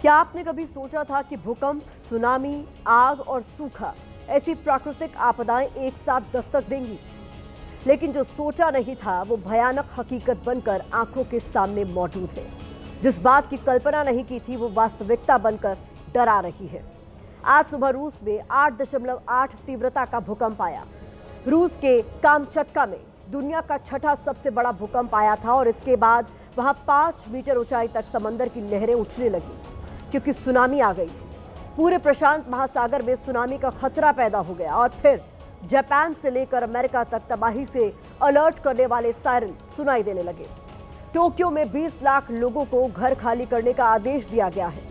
क्या आपने कभी सोचा था कि भूकंप, सुनामी, आग और सूखा ऐसी प्राकृतिक आपदाएं एक साथ दस्तक देंगी? लेकिन जो सोचा नहीं था वो भयानक हकीकत बनकर आंखों के सामने मौजूद है। जिस बात की कल्पना नहीं की थी वो वास्तविकता बनकर डरा रही है। आज सुबह रूस में 8.8 तीव्रता का भूकंप आया। रूस के कामचटका में दुनिया का छठा सबसे बड़ा भूकंप आया था और इसके बाद वहां 5 मीटर ऊंचाई तक समंदर की लहरें उछलने लगी क्योंकि सुनामी आ गई थी। पूरे प्रशांत महासागर में सुनामी का खतरा पैदा हो गया और फिर जापान से लेकर अमेरिका तक तबाही से अलर्ट करने वाले सायरन सुनाई देने लगे। टोक्यो में 20 लाख लोगों को घर खाली करने का आदेश दिया गया है।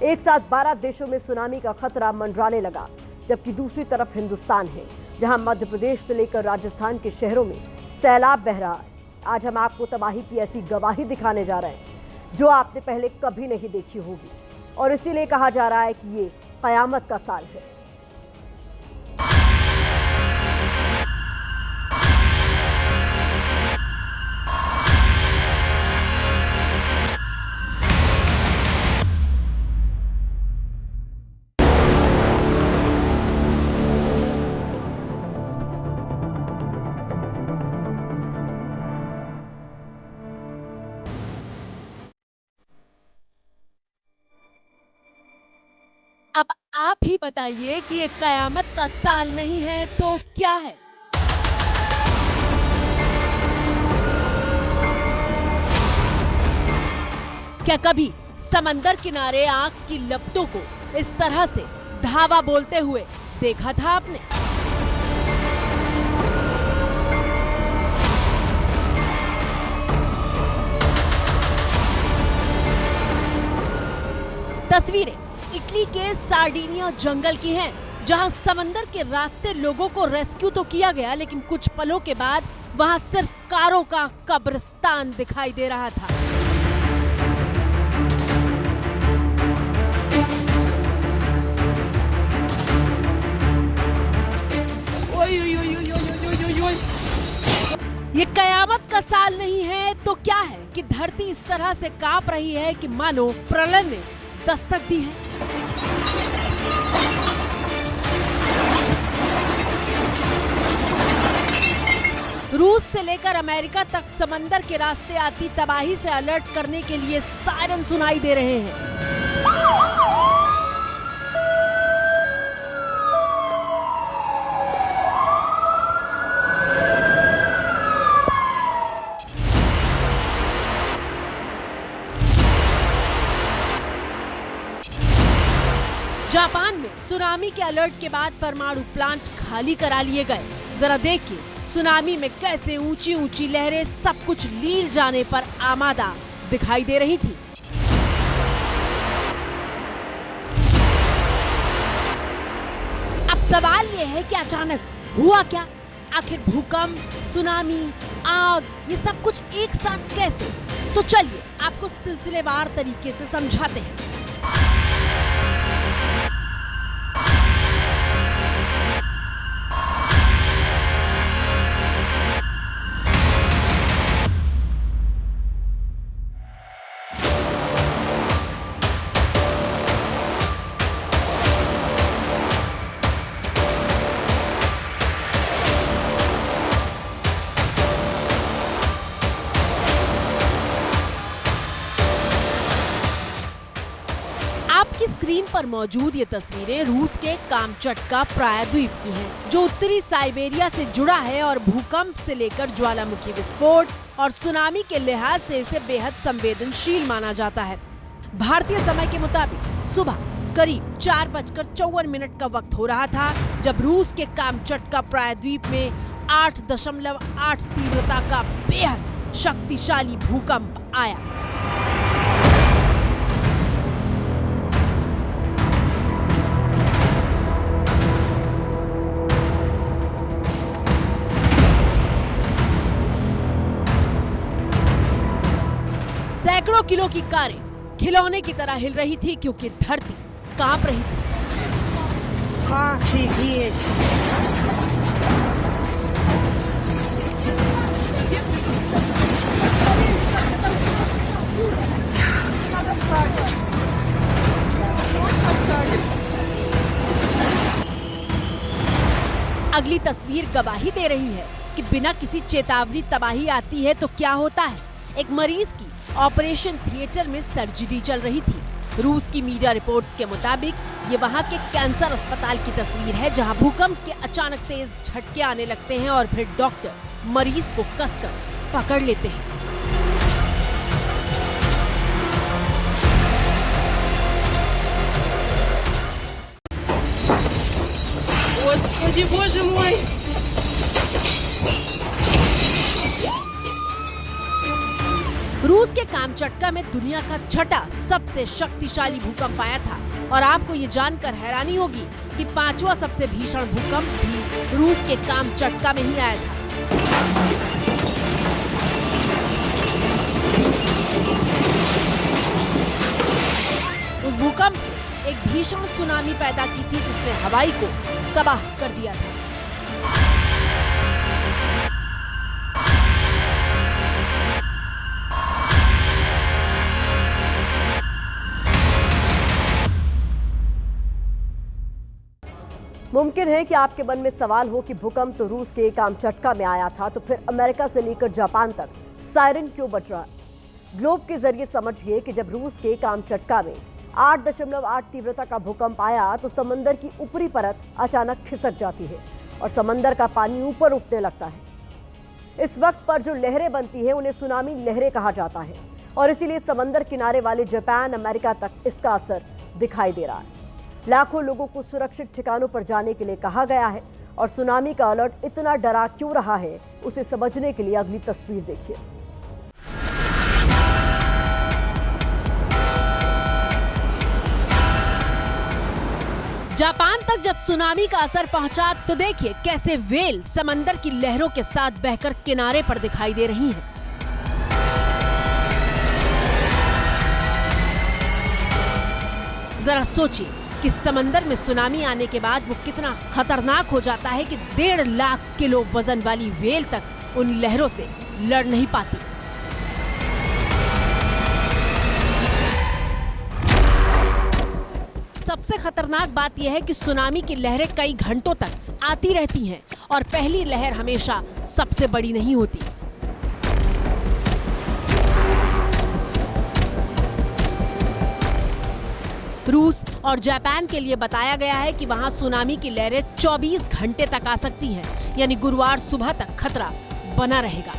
एक साथ 12 देशों में सुनामी का खतरा मंडराने लगा, जबकि दूसरी तरफ हिंदुस्तान है जहां मध्य प्रदेश से लेकर राजस्थान के शहरों में सैलाब बह रहा है। आज हम आपको तबाही की ऐसी गवाही दिखाने जा रहे हैं जो आपने पहले कभी नहीं देखी होगी और इसीलिए कहा जा रहा है कि ये कयामत का साल है। अब आप ही बताइए कि ये कयामत का साल नहीं है तो क्या है? क्या कभी समंदर किनारे आग की लपटों को इस तरह से धावा बोलते हुए देखा था आपने? तस्वीरें इटली के सार्डिनिया जंगल की हैं, जहां समंदर के रास्ते लोगों को रेस्क्यू तो किया गया, लेकिन कुछ पलों के बाद वहां सिर्फ कारों का कब्रिस्तान दिखाई दे रहा था। ये कयामत का साल नहीं है तो क्या है कि धरती इस तरह से कांप रही है कि मानो प्रलय ने दस्तक दी है। रूस से लेकर अमेरिका तक समंदर के रास्ते आती तबाही से अलर्ट करने के लिए सायरन सुनाई दे रहे हैं। जापान में सुनामी के अलर्ट के बाद परमाणु प्लांट खाली करा लिए गए। जरा देखिए सुनामी में कैसे ऊंची ऊंची लहरें सब कुछ लील जाने पर आमादा दिखाई दे रही थी। अब सवाल ये है कि अचानक हुआ क्या? आखिर भूकंप, सुनामी, आग, ये सब कुछ एक साथ कैसे? तो चलिए आपको सिलसिलेवार तरीके से समझाते हैं। आपकी स्क्रीन पर मौजूद ये तस्वीरें रूस के कामचटका प्रायद्वीप की हैं, जो उत्तरी साइबेरिया से जुड़ा है और भूकंप से लेकर ज्वालामुखी विस्फोट और सुनामी के लिहाज से इसे बेहद संवेदनशील माना जाता है। भारतीय समय के मुताबिक सुबह करीब 4:54 का वक्त हो रहा था जब रूस के कामचटका प्रायद्वीप में 8.8 तीव्रता का बेहद शक्तिशाली भूकंप आया। सैकड़ों किलो की कारें खिलौने की तरह हिल रही थी क्योंकि धरती कांप रही थी। अगली तस्वीर गवाही दे रही है कि बिना किसी चेतावनी तबाही आती है तो क्या होता है। एक मरीज की ऑपरेशन थिएटर में सर्जरी चल रही थी। रूस की मीडिया रिपोर्ट्स के मुताबिक ये वहाँ के कैंसर अस्पताल की तस्वीर है, जहाँ भूकंप के अचानक तेज झटके आने लगते हैं और फिर डॉक्टर मरीज को कसकर पकड़ लेते हैं। Господи, Боже мой! रूस के कामचटका में दुनिया का छठा सबसे शक्तिशाली भूकंप आया था और आपको ये जानकर हैरानी होगी कि पांचवा सबसे भीषण भूकंप भी रूस के कामचटका में ही आया था। उस भूकंप ने एक भीषण सुनामी पैदा की थी जिसने हवाई को तबाह कर दिया था। मुमकिन है कि आपके मन में सवाल हो कि भूकंप तो रूस के कामचटका में आया था, तो फिर अमेरिका से लेकर जापान तक सायरन क्यों बज रहा है। ग्लोब के जरिए समझिए कि जब रूस के कामचटका में 8.8 तीव्रता का भूकंप आया तो समंदर की ऊपरी परत अचानक खिसक जाती है और समंदर का पानी ऊपर उठने लगता है। इस वक्त पर जो लहरें बनती हैं उन्हें सुनामी लहरें कहा जाता है और इसीलिए समंदर किनारे वाले जापान, अमेरिका तक इसका असर दिखाई दे रहा है। लाखों लोगों को सुरक्षित ठिकानों पर जाने के लिए कहा गया है और सुनामी का अलर्ट इतना डरा क्यों रहा है, उसे समझने के लिए अगली तस्वीर देखिए। जापान तक जब सुनामी का असर पहुंचा तो देखिए कैसे वेल समंदर की लहरों के साथ बहकर किनारे पर दिखाई दे रही हैं। जरा सोचिए कि समंदर में सुनामी आने के बाद वो कितना खतरनाक हो जाता है कि 1.5 लाख किलो वजन वाली वेल तक उन लहरों से लड़ नहीं पाती। सबसे खतरनाक बात यह है कि सुनामी की लहरें कई घंटों तक आती रहती हैं और पहली लहर हमेशा सबसे बड़ी नहीं होती। रूस और जापान के लिए बताया गया है कि वहां सुनामी की लहरें 24 घंटे तक आ सकती हैं, यानी गुरुवार सुबह तक खतरा बना रहेगा।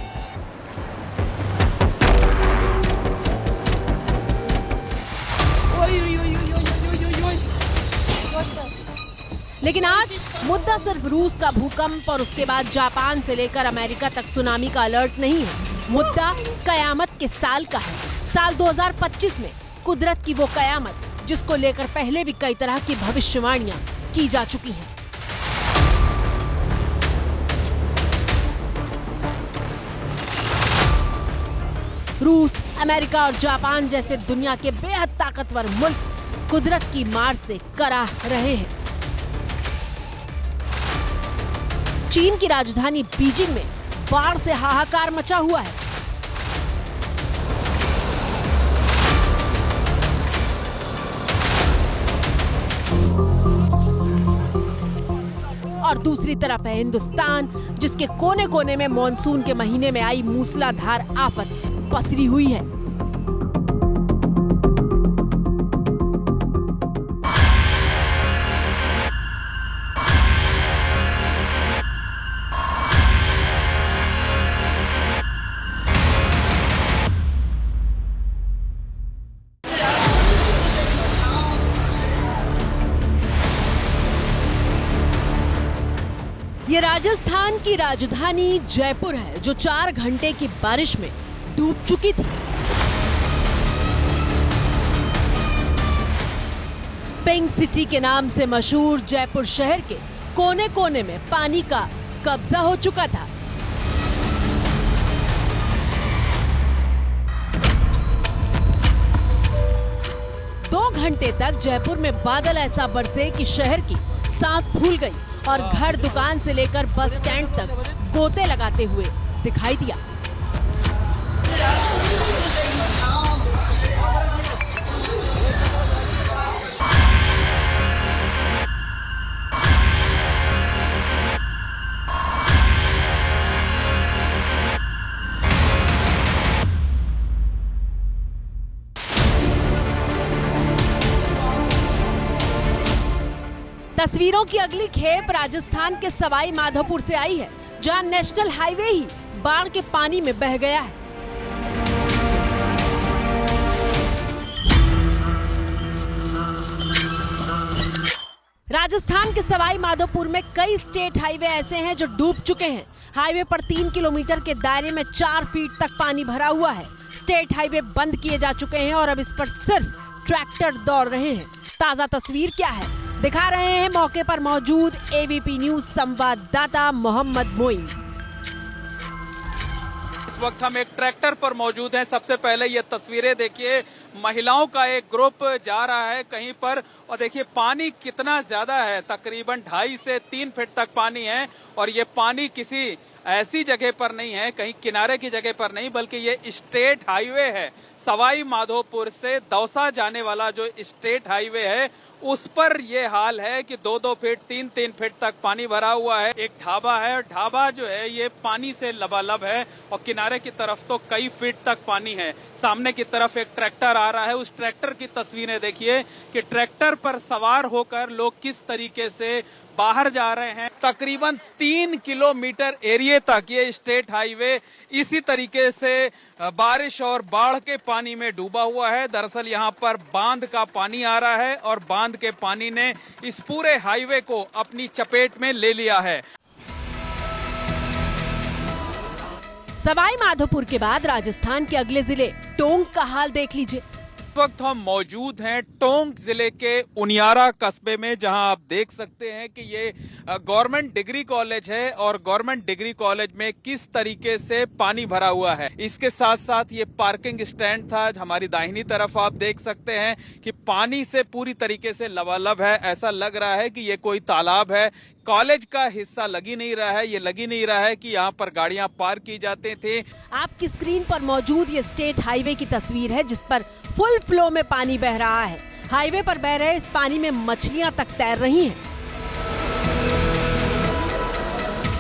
लेकिन आज मुद्दा सिर्फ रूस का भूकंप और उसके बाद जापान से लेकर अमेरिका तक सुनामी का अलर्ट नहीं है। मुद्दा कयामत के साल का है। साल 2025 में कुदरत की वो कयामत जिसको लेकर पहले भी कई तरह की भविष्यवाणियां की जा चुकी हैं। रूस, अमेरिका और जापान जैसे दुनिया के बेहद ताकतवर मुल्क कुदरत की मार से कराह रहे हैं। चीन की राजधानी बीजिंग में बाढ़ से हाहाकार मचा हुआ है। और दूसरी तरफ है हिंदुस्तान, जिसके कोने कोने में मॉनसून के महीने में आई मूसलाधार आफत पसरी हुई है। ये राजस्थान की राजधानी जयपुर है, जो 4 घंटे की बारिश में डूब चुकी थी। पिंक सिटी के नाम से मशहूर जयपुर शहर के कोने कोने में पानी का कब्जा हो चुका था। दो घंटे तक जयपुर में बादल ऐसा बरसे कि शहर की सांस फूल गई और घर, दुकान से लेकर बस स्टैंड तक गोते लगाते हुए दिखाई दिया। तस्वीरों की अगली खेप राजस्थान के सवाई माधोपुर से आई है, जहां नेशनल हाईवे ही बाढ़ के पानी में बह गया है। राजस्थान के सवाई माधोपुर में कई स्टेट हाईवे ऐसे हैं जो डूब चुके हैं। हाईवे पर 3 किलोमीटर के दायरे में 4 फीट तक पानी भरा हुआ है। स्टेट हाईवे बंद किए जा चुके हैं और अब इस पर सिर्फ ट्रैक्टर दौड़ रहे हैं। ताजा तस्वीर क्या है, दिखा रहे हैं मौके पर मौजूद एबीपी न्यूज संवाददाता मोहम्मद मोइन। इस वक्त हम एक ट्रैक्टर पर मौजूद हैं। सबसे पहले ये तस्वीरें देखिए, महिलाओं का एक ग्रुप जा रहा है कहीं पर, और देखिए पानी कितना ज्यादा है, तकरीबन 2.5 से 3 फीट तक पानी है। और ये पानी किसी ऐसी जगह पर नहीं है, कहीं किनारे की जगह पर नहीं, बल्कि ये स्टेट हाईवे है। सवाई माधोपुर से दौसा जाने वाला जो स्टेट हाईवे है, उस पर ये हाल है कि 2-2 फीट 3-3 फीट तक पानी भरा हुआ है। एक ढाबा है, ढाबा जो है ये पानी से लबालब है और किनारे की तरफ तो कई फीट तक पानी है। सामने की तरफ एक ट्रैक्टर आ रहा है, उस ट्रैक्टर की तस्वीरें देखिए कि ट्रैक्टर पर सवार होकर लोग किस तरीके से बाहर जा रहे हैं। तकरीबन 3 किलोमीटर एरिया तक ये स्टेट हाईवे इसी तरीके से बारिश और बाढ़ के पानी में डूबा हुआ है। दरअसल यहाँ पर बांध का पानी आ रहा है और बांध के पानी ने इस पूरे हाईवे को अपनी चपेट में ले लिया है। सवाई माधोपुर के बाद राजस्थान के अगले जिले टोंक का हाल देख लीजिए। इस वक्त हम मौजूद हैं टोंक जिले के उनियारा कस्बे में, जहां आप देख सकते हैं कि ये गवर्नमेंट डिग्री कॉलेज है और गवर्नमेंट डिग्री कॉलेज में किस तरीके से पानी भरा हुआ है। इसके साथ साथ ये पार्किंग स्टैंड था, हमारी दाहिनी तरफ आप देख सकते हैं कि पानी से पूरी तरीके से लबालब है। ऐसा लग रहा है कि ये कोई तालाब है। कॉलेज का हिस्सा लग ही नहीं रहा है, ये लग ही नहीं रहा है कि यहाँ पर गाड़ियां पार्क की जाते थे। आपकी स्क्रीन पर मौजूद ये स्टेट हाईवे की तस्वीर है, जिस पर फुल फ्लो में पानी बह रहा है। हाईवे पर बह रहे इस पानी में मछलियां तक तैर रही हैं।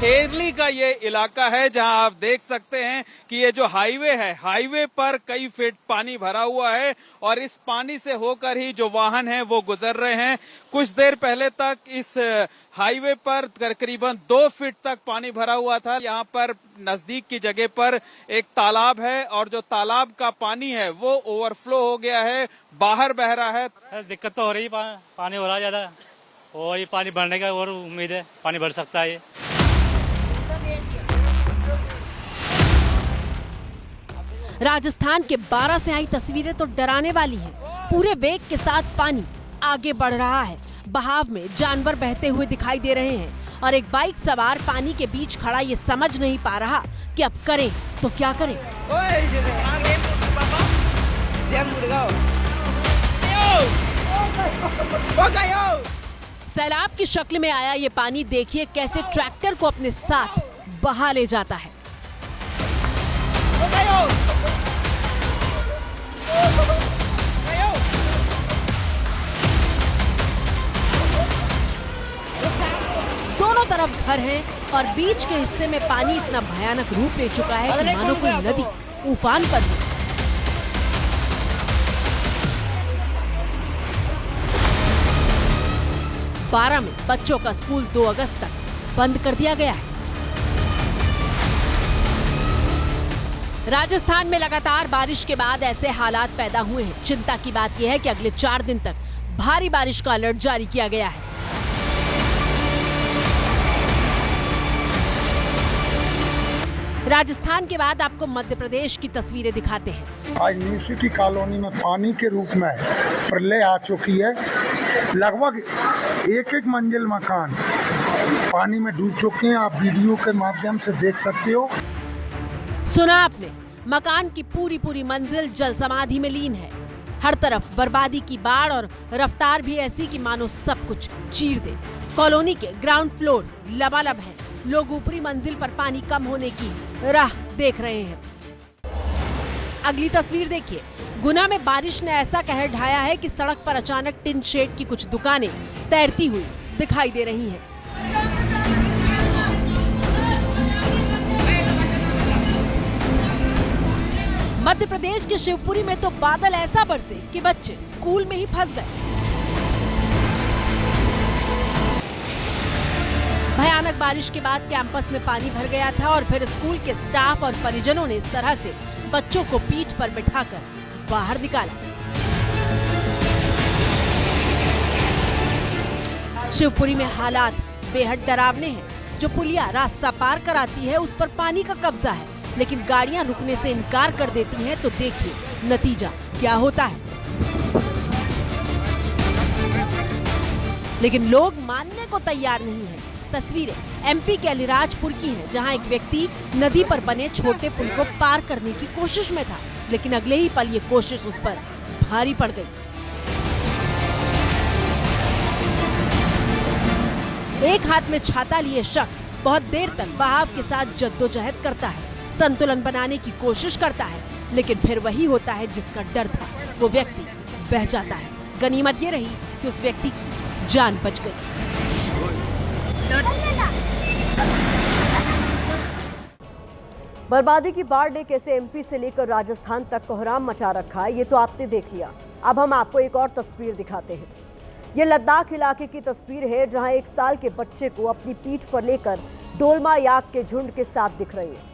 खेरली का ये इलाका है जहां आप देख सकते हैं कि ये जो हाईवे है, हाईवे पर कई फीट पानी भरा हुआ है और इस पानी से होकर ही जो वाहन हैं वो गुजर रहे हैं। कुछ देर पहले तक इस हाईवे पर तकरीबन 2 फीट तक पानी भरा हुआ था। यहाँ पर नजदीक की जगह पर एक तालाब है और जो तालाब का पानी है वो ओवरफ्लो हो गया है, बाहर बह रहा है। दिक्कत तो हो रही है, पानी हो रहा है ज्यादा और ये पानी बढ़ने का और उम्मीद है, पानी बढ़ सकता है। राजस्थान के 12 से आई तस्वीरें तो डराने वाली हैं। पूरे वेग के साथ पानी आगे बढ़ रहा है। बहाव में जानवर बहते हुए दिखाई दे रहे हैं और एक बाइक सवार पानी के बीच खड़ा ये समझ नहीं पा रहा कि अब करें तो क्या करें। सैलाब की शक्ल में आया ये पानी देखिए कैसे ट्रैक्टर को अपने साथ बहा ले जाता है। दोनों तरफ घर हैं और बीच के हिस्से में पानी इतना भयानक रूप ले चुका है कि मानो कोई नदी उफान पर है। बारां में बच्चों का स्कूल 2 अगस्त तक बंद कर दिया गया है। राजस्थान में लगातार बारिश के बाद ऐसे हालात पैदा हुए हैं। चिंता की बात यह है कि अगले 4 दिन तक भारी बारिश का अलर्ट जारी किया गया है। राजस्थान के बाद आपको मध्य प्रदेश की तस्वीरें दिखाते हैं। आज न्यू सिटी कॉलोनी में पानी के रूप में प्रलय आ चुकी है। लगभग एक मंजिल मकान पानी में डूब चुके हैं। आप वीडियो के माध्यम से देख सकते हो। सुना आपने, मकान की पूरी मंजिल जल समाधि में लीन है। हर तरफ बर्बादी की बाढ़ और रफ्तार भी ऐसी कि मानो सब कुछ चीर दे। कॉलोनी के ग्राउंड फ्लोर लबालब है। लोग ऊपरी मंजिल पर पानी कम होने की राह देख रहे हैं। अगली तस्वीर देखिए, गुना में बारिश ने ऐसा कहर ढाया है कि सड़क पर अचानक टिन शेड की कुछ दुकानें तैरती हुई दिखाई दे रही हैं। मध्य प्रदेश के शिवपुरी में तो बादल ऐसा बरसे कि बच्चे स्कूल में ही फंस गए। भयानक बारिश के बाद कैंपस में पानी भर गया था और फिर स्कूल के स्टाफ और परिजनों ने इस तरह से बच्चों को पीठ पर बिठाकर बाहर निकाला। शिवपुरी में हालात बेहद डरावने हैं। जो पुलिया रास्ता पार कराती है उस पर पानी का कब्जा है, लेकिन गाड़ियां रुकने से इनकार कर देती हैं, तो देखिए नतीजा क्या होता है। लेकिन लोग मानने को तैयार नहीं हैं। तस्वीरें एमपी के अलीराजपुर की हैं, जहां एक व्यक्ति नदी पर बने छोटे पुल को पार करने की कोशिश में था, लेकिन अगले ही पल ये कोशिश उस पर भारी पड़ गई। एक हाथ में छाता लिए शख्स बहुत देर तक बहाव के साथ जद्दोजहद करता है, संतुलन बनाने की कोशिश करता है, लेकिन फिर वही होता है जिसका डर था, वो व्यक्ति बह जाता है। गनीमत ये रही कि उस व्यक्ति की जान बच गई। बर्बादी की बाढ़ ने कैसे एमपी से लेकर राजस्थान तक कोहराम मचा रखा है, ये तो आपने देख लिया। अब हम आपको एक और तस्वीर दिखाते हैं। ये लद्दाख इलाके की तस्वीर है, जहां 1 साल के बच्चे को अपनी पीठ पर लेकर डोलमा याक के झुंड के साथ दिख रही है।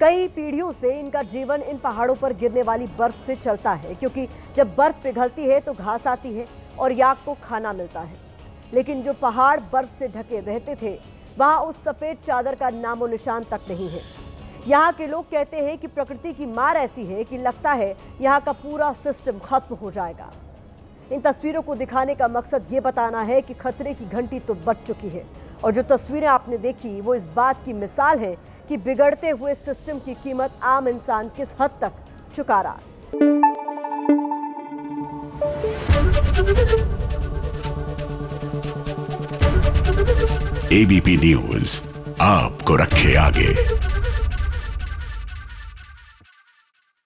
कई पीढ़ियों से इनका जीवन इन पहाड़ों पर गिरने वाली बर्फ से चलता है, क्योंकि जब बर्फ पिघलती है तो घास आती है और याक को खाना मिलता है। लेकिन जो पहाड़ बर्फ से ढके रहते थे, वहां उस सफेद चादर का नामो निशान तक नहीं है। यहाँ के लोग कहते हैं कि प्रकृति की मार ऐसी है कि लगता है यहाँ का पूरा सिस्टम खत्म हो जाएगा। इन तस्वीरों को दिखाने का मकसद ये बताना है कि खतरे की घंटी तो बज चुकी है, और जो तस्वीरें आपने देखी वो इस बात की मिसाल है कि बिगड़ते हुए सिस्टम की कीमत आम इंसान किस हद तक चुका रहा है। एबीपी न्यूज आपको रखे आगे।